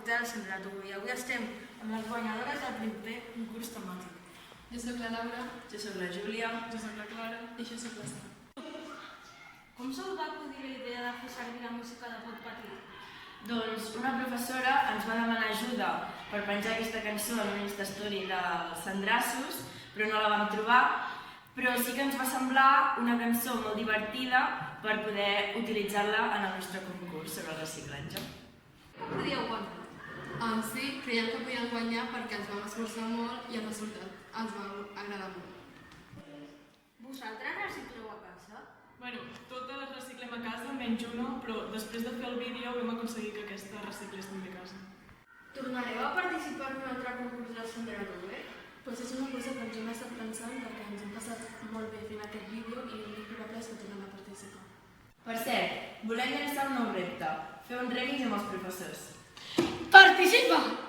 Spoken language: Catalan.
Cocktail Sembrat i avui estem amb les guanyadores del primer concurs temàtic. Jo soc la Laura. Jo soc la Júlia. Jo soc la Clara. I jo soc la Sara. Com se us va acudir la idea de fer servir la música de Pot Patir? Doncs una professora ens va demanar ajuda per penjar aquesta cançó en un Instastory dels Sandrassos, però no la vam trobar. Però sí que ens va semblar una cançó molt divertida per poder utilitzar-la en el nostre concurs sobre el reciclatge. Com podíeu guanyar? Sí, creiem que podíem guanyar perquè ens vam esforçar molt i el resultat ens va agradar molt. Vosaltres recicleu a casa? Bueno, totes les reciclem a casa, menys una, però després de fer el vídeo vam aconseguir que aquesta reciclés també a casa. Tornareu a participar en un altre concurs del Sembrat? Pues és una cosa que ens hem estat pensant perquè ens hem passat molt bé fent aquest vídeo i l'únic probable és que tornem a participar. Per cert, volem llançar un nou repte, fer un remix amb els professors. Participa!